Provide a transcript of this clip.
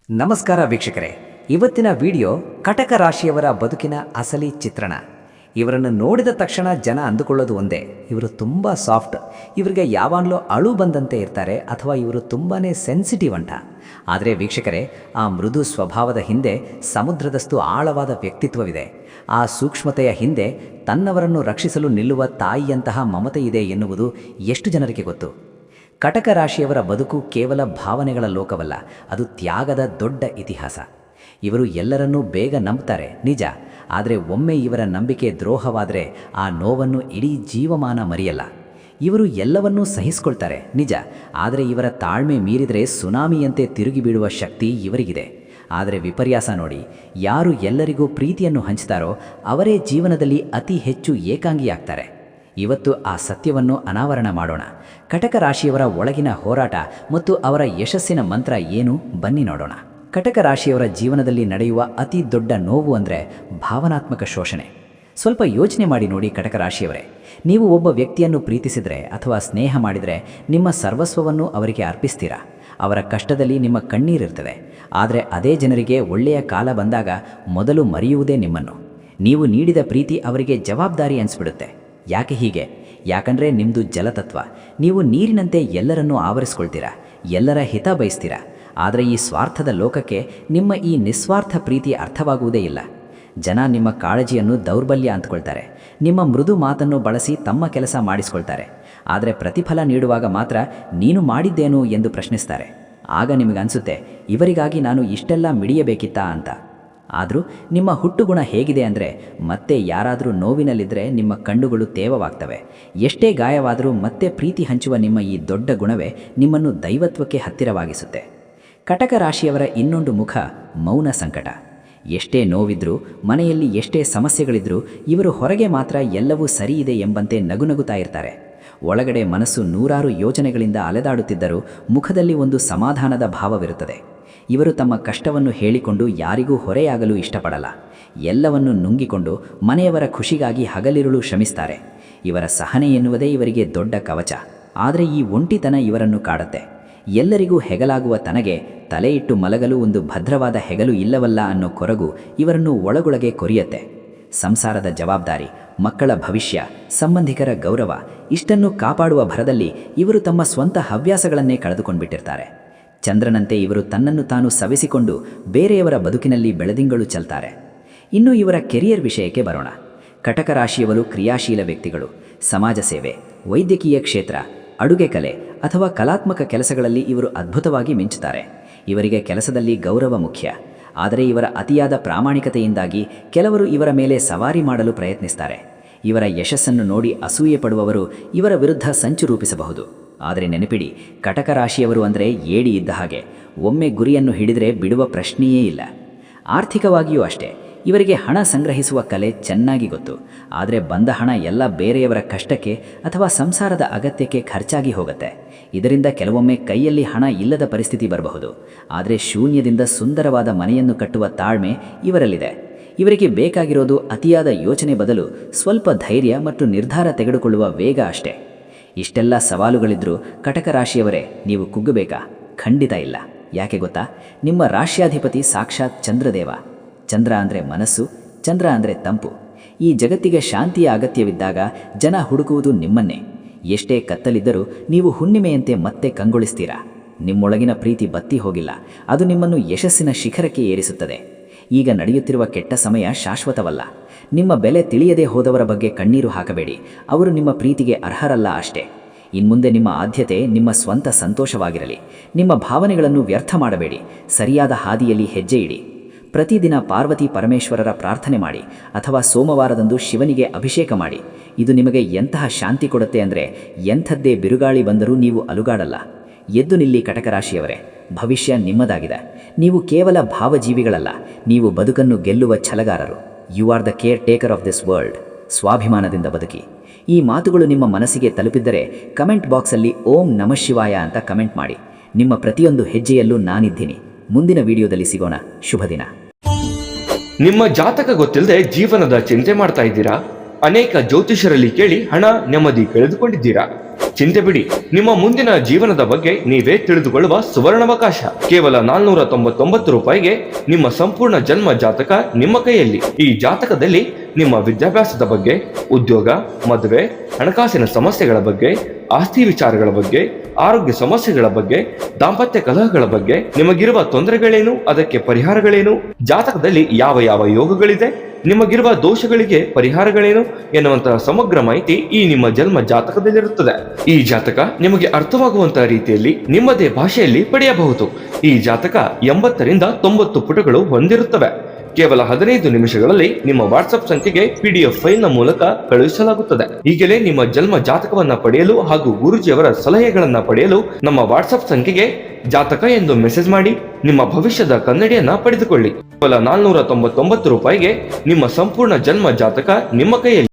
ನಮಸ್ಕಾರ ವೀಕ್ಷಕರೇ, ಇವತ್ತಿನ ವಿಡಿಯೋ ಕಟಕ ರಾಶಿಯವರ ಬದುಕಿನ ಅಸಲಿ ಚಿತ್ರಣ. ಇವರನ್ನು ನೋಡಿದ ತಕ್ಷಣ ಜನ ಅಂದುಕೊಳ್ಳೋದು ಒಂದೇ, ಇವರು ತುಂಬ ಸಾಫ್ಟ್, ಇವರಿಗೆ ಯಾವಾಗಲೂ ಅಳು ಬಂದಂತೆ ಇರ್ತಾರೆ ಅಥವಾ ಇವರು ತುಂಬಾ ಸೆನ್ಸಿಟಿವ್ ಅಂತ. ಆದರೆ ವೀಕ್ಷಕರೇ, ಆ ಮೃದು ಸ್ವಭಾವದ ಹಿಂದೆ ಸಮುದ್ರದಷ್ಟು ಆಳವಾದ ವ್ಯಕ್ತಿತ್ವವಿದೆ. ಆ ಸೂಕ್ಷ್ಮತೆಯ ಹಿಂದೆ ತನ್ನವರನ್ನು ರಕ್ಷಿಸಲು ನಿಲ್ಲುವ ತಾಯಿಯಂತಹ ಮಮತೆ ಇದೆ ಎನ್ನುವುದು ಎಷ್ಟು ಜನರಿಗೆ ಗೊತ್ತು? ಕಟಕ ರಾಶಿಯವರ ಬದುಕು ಕೇವಲ ಭಾವನೆಗಳ ಲೋಕವಲ್ಲ, ಅದು ತ್ಯಾಗದ ದೊಡ್ಡ ಇತಿಹಾಸ. ಇವರು ಎಲ್ಲರನ್ನೂ ಬೇಗ ನಂಬ್ತಾರೆ ನಿಜ, ಆದರೆ ಒಮ್ಮೆ ಇವರ ನಂಬಿಕೆ ದ್ರೋಹವಾದರೆ ಆ ನೋವನ್ನು ಇಡೀ ಜೀವಮಾನ ಮರೆಯಲ್ಲ. ಇವರು ಎಲ್ಲವನ್ನೂ ಸಹಿಸಿಕೊಳ್ತಾರೆ ನಿಜ, ಆದರೆ ಇವರ ತಾಳ್ಮೆ ಮೀರಿದರೆ ಸುನಾಮಿಯಂತೆ ತಿರುಗಿ ಬೀಳುವ ಶಕ್ತಿ ಇವರಿಗಿದೆ. ಆದರೆ ವಿಪರ್ಯಾಸ ನೋಡಿ, ಯಾರು ಎಲ್ಲರಿಗೂ ಪ್ರೀತಿಯನ್ನು ಹಂಚ್ತಾರೋ ಅವರೇ ಜೀವನದಲ್ಲಿ ಅತಿ ಹೆಚ್ಚು ಏಕಾಂಗಿಯಾಗ್ತಾರೆ. ಇವತ್ತು ಆ ಸತ್ಯವನ್ನು ಅನಾವರಣ ಮಾಡೋಣ. ಕಟಕ ರಾಶಿಯವರ ಒಳಗಿನ ಹೋರಾಟ ಮತ್ತು ಅವರ ಯಶಸ್ಸಿನ ಮಂತ್ರ ಏನು, ಬನ್ನಿ ನೋಡೋಣ. ಕಟಕ ರಾಶಿಯವರ ಜೀವನದಲ್ಲಿ ನಡೆಯುವ ಅತಿ ದೊಡ್ಡ ನೋವು ಅಂದರೆ ಭಾವನಾತ್ಮಕ ಶೋಷಣೆ. ಸ್ವಲ್ಪ ಯೋಚನೆ ಮಾಡಿ ನೋಡಿ ಕಟಕ ರಾಶಿಯವರೇ, ನೀವು ಒಬ್ಬ ವ್ಯಕ್ತಿಯನ್ನು ಪ್ರೀತಿಸಿದರೆ ಅಥವಾ ಸ್ನೇಹ ಮಾಡಿದರೆ ನಿಮ್ಮ ಸರ್ವಸ್ವವನ್ನು ಅವರಿಗೆ ಅರ್ಪಿಸ್ತೀರಾ. ಅವರ ಕಷ್ಟದಲ್ಲಿ ನಿಮ್ಮ ಕಣ್ಣೀರಿರ್ತದೆ. ಆದರೆ ಅದೇ ಜನರಿಗೆ ಒಳ್ಳೆಯ ಕಾಲ ಬಂದಾಗ ಮೊದಲು ಮರೆಯುವುದೇ ನಿಮ್ಮನ್ನು. ನೀವು ನೀಡಿದ ಪ್ರೀತಿ ಅವರಿಗೆ ಜವಾಬ್ದಾರಿ ಅನಿಸ್ಬಿಡುತ್ತೆ. ಯಾಕೆ ಹೀಗೆ? ಯಾಕಂದರೆ ನಿಮ್ಮದು ಜಲತತ್ವ. ನೀವು ನೀರಿನಂತೆ ಎಲ್ಲರನ್ನೂ ಆವರಿಸ್ಕೊಳ್ತೀರಾ, ಎಲ್ಲರ ಹಿತ ಬಯಸ್ತೀರಾ. ಆದರೆ ಈ ಸ್ವಾರ್ಥದ ಲೋಕಕ್ಕೆ ನಿಮ್ಮ ಈ ನಿಸ್ವಾರ್ಥ ಪ್ರೀತಿ ಅರ್ಥವಾಗುವುದೇ ಇಲ್ಲ. ಜನ ನಿಮ್ಮ ಕಾಳಜಿಯನ್ನು ದೌರ್ಬಲ್ಯ ಅಂದ್ಕೊಳ್ತಾರೆ, ನಿಮ್ಮ ಮೃದು ಮಾತನ್ನು ಬಳಸಿ ತಮ್ಮ ಕೆಲಸ ಮಾಡಿಸ್ಕೊಳ್ತಾರೆ. ಆದರೆ ಪ್ರತಿಫಲ ನೀಡುವಾಗ ಮಾತ್ರ ನೀನು ಮಾಡಿದ್ದೇನು ಎಂದು ಪ್ರಶ್ನಿಸ್ತಾರೆ. ಆಗ ನಿಮಗನ್ಸುತ್ತೆ, ಇವರಿಗಾಗಿ ನಾನು ಇಷ್ಟೆಲ್ಲ ಮಿಡಿಯಬೇಕಿತ್ತಾ ಅಂತ. ಆದರೂ ನಿಮ್ಮ ಹುಟ್ಟುಗುಣ ಹೇಗಿದೆ ಅಂದರೆ, ಮತ್ತೆ ಯಾರಾದರೂ ನೋವಿನಲ್ಲಿದ್ದರೆ ನಿಮ್ಮ ಕಣ್ಣುಗಳು ತೇವವಾಗ್ತವೆ. ಎಷ್ಟೇ ಗಾಯವಾದರೂ ಮತ್ತೆ ಪ್ರೀತಿ ಹಂಚುವ ನಿಮ್ಮ ಈ ದೊಡ್ಡ ಗುಣವೇ ನಿಮ್ಮನ್ನು ದೈವತ್ವಕ್ಕೆ ಹತ್ತಿರವಾಗಿಸುತ್ತೆ. ಕಟಕ ರಾಶಿಯವರ ಇನ್ನೊಂದು ಮುಖ ಮೌನ ಸಂಕಟ. ಎಷ್ಟೇ ನೋವಿದ್ರೂ, ಮನೆಯಲ್ಲಿ ಎಷ್ಟೇ ಸಮಸ್ಯೆಗಳಿದ್ರೂ ಇವರು ಹೊರಗೆ ಮಾತ್ರ ಎಲ್ಲವೂ ಸರಿಯಿದೆ ಎಂಬಂತೆ ನಗುನಗುತ್ತಾ ಇರ್ತಾರೆ. ಒಳಗಡೆ ಮನಸ್ಸು ನೂರಾರು ಯೋಚನೆಗಳಿಂದ ಅಲೆದಾಡುತ್ತಿದ್ದರೂ ಮುಖದಲ್ಲಿ ಒಂದು ಸಮಾಧಾನದ ಭಾವವಿರುತ್ತದೆ. ಇವರು ತಮ್ಮ ಕಷ್ಟವನ್ನು ಹೇಳಿಕೊಂಡು ಯಾರಿಗೂ ಹೊರೆಯಾಗಲು ಇಷ್ಟಪಡಲ್ಲ. ಎಲ್ಲವನ್ನು ನುಂಗಿಕೊಂಡು ಮನೆಯವರ ಖುಷಿಗಾಗಿ ಹಗಲಿರುಳು ಶ್ರಮಿಸ್ತಾರೆ. ಇವರ ಸಹನೆ ಎನ್ನುವುದೇ ಇವರಿಗೆ ದೊಡ್ಡ ಕವಚ. ಆದರೆ ಈ ಒಂಟಿತನ ಇವರನ್ನು ಕಾಡುತ್ತೆ. ಎಲ್ಲರಿಗೂ ಹೆಗಲಾಗುವ ತನಗೆ ತಲೆ ಇಟ್ಟು ಮಲಗಲು ಒಂದು ಭದ್ರವಾದ ಹೆಗಲು ಇಲ್ಲವಲ್ಲ ಅನ್ನೋ ಕೊರಗು ಇವರನ್ನು ಒಳಗೊಳಗೆ ಕೊರಿಯತ್ತೆ. ಸಂಸಾರದ ಜವಾಬ್ದಾರಿ, ಮಕ್ಕಳ ಭವಿಷ್ಯ, ಸಂಬಂಧಿಕರ ಗೌರವ ಇಷ್ಟನ್ನು ಕಾಪಾಡುವ ಭರದಲ್ಲಿ ಇವರು ತಮ್ಮ ಸ್ವಂತ ಹವ್ಯಾಸಗಳನ್ನೇ ಕಳೆದುಕೊಂಡ್ಬಿಟ್ಟಿರ್ತಾರೆ. ಚಂದ್ರನಂತೆ ಇವರು ತನ್ನನ್ನು ತಾನು ಸವೆಸಿಕೊಂಡು ಬೇರೆಯವರ ಬದುಕಿನಲ್ಲಿ ಬೆಳದಿಂಗಳು ಚೆಲ್ತಾರೆ. ಇನ್ನು ಇವರ ಕೆರಿಯರ್ ವಿಷಯಕ್ಕೆ ಬರೋಣ. ಕಟಕ ರಾಶಿಯವರು ಕ್ರಿಯಾಶೀಲ ವ್ಯಕ್ತಿಗಳು. ಸಮಾಜ ಸೇವೆ, ವೈದ್ಯಕೀಯ ಕ್ಷೇತ್ರ, ಅಡುಗೆ ಕಲೆ ಅಥವಾ ಕಲಾತ್ಮಕ ಕೆಲಸಗಳಲ್ಲಿ ಇವರು ಅದ್ಭುತವಾಗಿ ಮಿಂಚುತ್ತಾರೆ. ಇವರಿಗೆ ಕೆಲಸದಲ್ಲಿ ಗೌರವ ಮುಖ್ಯ. ಆದರೆ ಇವರ ಅತಿಯಾದ ಪ್ರಾಮಾಣಿಕತೆಯಿಂದಾಗಿ ಕೆಲವರು ಇವರ ಮೇಲೆ ಸವಾರಿ ಮಾಡಲು ಪ್ರಯತ್ನಿಸ್ತಾರೆ. ಇವರ ಯಶಸ್ಸನ್ನು ನೋಡಿ ಅಸೂಯೆ ಪಡುವವರು ಇವರ ವಿರುದ್ಧ ಸಂಚು ರೂಪಿಸಬಹುದು. ಆದರೆ ನೆನಪಿಡಿ, ಕಟಕ ರಾಶಿಯವರು ಅಂದರೆ ಏಡಿ ಇದ್ದ ಹಾಗೆ. ಒಮ್ಮೆ ಗುರಿಯನ್ನು ಹಿಡಿದರೆ ಬಿಡುವ ಪ್ರಶ್ನೆಯೇ ಇಲ್ಲ. ಆರ್ಥಿಕವಾಗಿಯೂ ಅಷ್ಟೇ. ಇವರಿಗೆ ಹಣ ಸಂಗ್ರಹಿಸುವ ಕಲೆ ಚೆನ್ನಾಗಿ ಗೊತ್ತು. ಆದರೆ ಬಂದ ಹಣ ಎಲ್ಲ ಬೇರೆಯವರ ಕಷ್ಟಕ್ಕೆ ಅಥವಾ ಸಂಸಾರದ ಅಗತ್ಯಕ್ಕೆ ಖರ್ಚಾಗಿ ಹೋಗುತ್ತೆ. ಇದರಿಂದ ಕೆಲವೊಮ್ಮೆ ಕೈಯಲ್ಲಿ ಹಣ ಇಲ್ಲದ ಪರಿಸ್ಥಿತಿ ಬರಬಹುದು. ಆದರೆ ಶೂನ್ಯದಿಂದ ಸುಂದರವಾದ ಮನೆಯನ್ನು ಕಟ್ಟುವ ತಾಳ್ಮೆ ಇವರಲ್ಲಿದೆ. ಇವರಿಗೆ ಬೇಕಾಗಿರೋದು ಅತಿಯಾದ ಯೋಚನೆ ಬದಲು ಸ್ವಲ್ಪ ಧೈರ್ಯ ಮತ್ತು ನಿರ್ಧಾರ ತೆಗೆದುಕೊಳ್ಳುವ ವೇಗ ಅಷ್ಟೇ. ಇಷ್ಟೆಲ್ಲ ಸವಾಲುಗಳಿದ್ರೂ ಕಟಕ ರಾಶಿಯವರೇ, ನೀವು ಕುಗ್ಗಬೇಕಾ? ಖಂಡಿತ ಇಲ್ಲ. ಯಾಕೆ ಗೊತ್ತಾ? ನಿಮ್ಮ ರಾಶ್ಯಾಧಿಪತಿ ಸಾಕ್ಷಾತ್ ಚಂದ್ರದೇವ. ಚಂದ್ರ ಅಂದರೆ ಮನಸ್ಸು, ಚಂದ್ರ ಅಂದರೆ ತಂಪು. ಈ ಜಗತ್ತಿಗೆ ಶಾಂತಿಯ ಅಗತ್ಯವಿದ್ದಾಗ ಜನ ಹುಡುಕುವುದು ನಿಮ್ಮನ್ನೇ. ಎಷ್ಟೇ ಕತ್ತಲಿದ್ದರೂ ನೀವು ಹುಣ್ಣಿಮೆಯಂತೆ ಮತ್ತೆ ಕಂಗೊಳಿಸ್ತೀರಾ. ನಿಮ್ಮೊಳಗಿನ ಪ್ರೀತಿ ಬತ್ತಿ ಹೋಗಿಲ್ಲ, ಅದು ನಿಮ್ಮನ್ನು ಯಶಸ್ಸಿನ ಶಿಖರಕ್ಕೆ ಏರಿಸುತ್ತದೆ. ಈಗ ನಡೆಯುತ್ತಿರುವ ಕೆಟ್ಟ ಸಮಯ ಶಾಶ್ವತವಲ್ಲ. ನಿಮ್ಮ ಬೆಲೆ ತಿಳಿಯದೇ ಹೋದವರ ಬಗ್ಗೆ ಕಣ್ಣೀರು ಹಾಕಬೇಡಿ. ಅವರು ನಿಮ್ಮ ಪ್ರೀತಿಗೆ ಅರ್ಹರಲ್ಲ ಅಷ್ಟೇ. ಇನ್ಮುಂದೆ ನಿಮ್ಮ ಆದ್ಯತೆ ನಿಮ್ಮ ಸ್ವಂತ ಸಂತೋಷವಾಗಿರಲಿ. ನಿಮ್ಮ ಭಾವನೆಗಳನ್ನು ವ್ಯರ್ಥ ಮಾಡಬೇಡಿ. ಸರಿಯಾದ ಹಾದಿಯಲ್ಲಿ ಹೆಜ್ಜೆ ಇಡಿ. ಪ್ರತಿದಿನ ಪಾರ್ವತಿ ಪರಮೇಶ್ವರರ ಪ್ರಾರ್ಥನೆ ಮಾಡಿ ಅಥವಾ ಸೋಮವಾರದಂದು ಶಿವನಿಗೆ ಅಭಿಷೇಕ ಮಾಡಿ. ಇದು ನಿಮಗೆ ಎಂತಹ ಶಾಂತಿ ಕೊಡುತ್ತೆ ಅಂದರೆ, ಎಂಥದ್ದೇ ಬಿರುಗಾಳಿ ಬಂದರೂ ನೀವು ಅಲುಗಾಡಲ್ಲ. ಎದ್ದು ನಿಲ್ಲಿ ಕಟಕ ರಾಶಿಯವರೇ, ಭವಿಷ್ಯ ನಿಮ್ಮದಾಗಿದೆ. ನೀವು ಕೇವಲ ಭಾವಜೀವಿಗಳಲ್ಲ, ನೀವು ಬದುಕನ್ನು ಗೆಲ್ಲುವ ಛಲಗಾರರು. You are the caretaker of this world. ಸ್ವಾಭಿಮಾನದಿಂದ ಬದುಕಿ. ಈ ಮಾತುಗಳು ನಿಮ್ಮ ಮನಸ್ಸಿಗೆ ತಲುಪಿದ್ದರೆ ಕಮೆಂಟ್ ಬಾಕ್ಸಲ್ಲಿ ಓಂ ನಮಃ ಶಿವಾಯ ಅಂತ ಕಮೆಂಟ್ ಮಾಡಿ. ನಿಮ್ಮ ಪ್ರತಿಯೊಂದು ಹೆಜ್ಜೆಯಲ್ಲೂ ನಾನಿದ್ದೀನಿ. ಮುಂದಿನ ವಿಡಿಯೋದಲ್ಲಿ ಸಿಗೋಣ. ಶುಭ ದಿನ. ನಿಮ್ಮ ಜಾತಕ ಗೊತ್ತಿಲ್ಲದೆ ಜೀವನದ ಚಿಂತೆ ಮಾಡ್ತಾ ಇದ್ದೀರಾ? ಅನೇಕ ಜ್ಯೋತಿಷರಲ್ಲಿ ಕೇಳಿ ಹಣ ನೆಮ್ಮದಿ ಕಳೆದುಕೊಂಡಿದ್ದೀರಾ? ಚಿಂತೆ ಬಿಡಿ, ನಿಮ್ಮ ಮುಂದಿನ ಜೀವನದ ಬಗ್ಗೆ ನೀವೇ ತಿಳಿದುಕೊಳ್ಳುವ ಸುವರ್ಣಾವಕಾಶ. ಕೇವಲ 499 ರೂಪಾಯಿಗೆ ನಿಮ್ಮ ಸಂಪೂರ್ಣ ಜನ್ಮ ಜಾತಕ ನಿಮ್ಮ ಕೈಯಲ್ಲಿ. ಈ ಜಾತಕದಲ್ಲಿ ನಿಮ್ಮ ವಿದ್ಯಾಭ್ಯಾಸದ ಬಗ್ಗೆ, ಉದ್ಯೋಗ, ಮದುವೆ, ಹಣಕಾಸಿನ ಸಮಸ್ಯೆಗಳ ಬಗ್ಗೆ, ಆಸ್ತಿ ವಿಚಾರಗಳ ಬಗ್ಗೆ, ಆರೋಗ್ಯ ಸಮಸ್ಯೆಗಳ ಬಗ್ಗೆ, ದಾಂಪತ್ಯ ಕಲಹಗಳ ಬಗ್ಗೆ, ನಿಮಗಿರುವ ತೊಂದರೆಗಳೇನು, ಅದಕ್ಕೆ ಪರಿಹಾರಗಳೇನು, ಜಾತಕದಲ್ಲಿ ಯಾವ ಯಾವ ಯೋಗಗಳಿದೆ, ನಿಮಗಿರುವ ದೋಷಗಳಿಗೆ ಪರಿಹಾರಗಳೇನು ಎನ್ನುವಂತಹ ಸಮಗ್ರ ಮಾಹಿತಿ ಈ ನಿಮ್ಮ ಜನ್ಮ ಜಾತಕದಲ್ಲಿರುತ್ತದೆ. ಈ ಜಾತಕ ನಿಮಗೆ ಅರ್ಥವಾಗುವಂತಹ ರೀತಿಯಲ್ಲಿ ನಿಮ್ಮದೇ ಭಾಷೆಯಲ್ಲಿ ಪಡೆಯಬಹುದು. ಈ ಜಾತಕ 80ರಿಂದ 90 ಪುಟಗಳು ಹೊಂದಿರುತ್ತವೆ. ಕೇವಲ 15 ನಿಮಿಷಗಳಲ್ಲಿ ನಿಮ್ಮ ವಾಟ್ಸ್ಆಪ್ ಸಂಖ್ಯೆಗೆ PDF ಫೈಲ್ನ ಮೂಲಕ ಕಳುಹಿಸಲಾಗುತ್ತದೆ. ಈಗಲೇ ನಿಮ್ಮ ಜನ್ಮ ಜಾತಕವನ್ನ ಪಡೆಯಲು ಹಾಗೂ ಗುರುಜಿಯವರ ಸಲಹೆಗಳನ್ನ ಪಡೆಯಲು ನಮ್ಮ ವಾಟ್ಸ್ಆಪ್ ಸಂಖ್ಯೆಗೆ ಜಾತಕ ಎಂದು ಮೆಸೇಜ್ ಮಾಡಿ ನಿಮ್ಮ ಭವಿಷ್ಯದ ಕನ್ನಡಿಯನ್ನ ಪಡೆದುಕೊಳ್ಳಿ. ಕೇವಲ 499 ರೂಪಾಯಿಗೆ ನಿಮ್ಮ ಸಂಪೂರ್ಣ ಜನ್ಮ ಜಾತಕ ನಿಮ್ಮ ಕೈಯಲ್ಲಿ.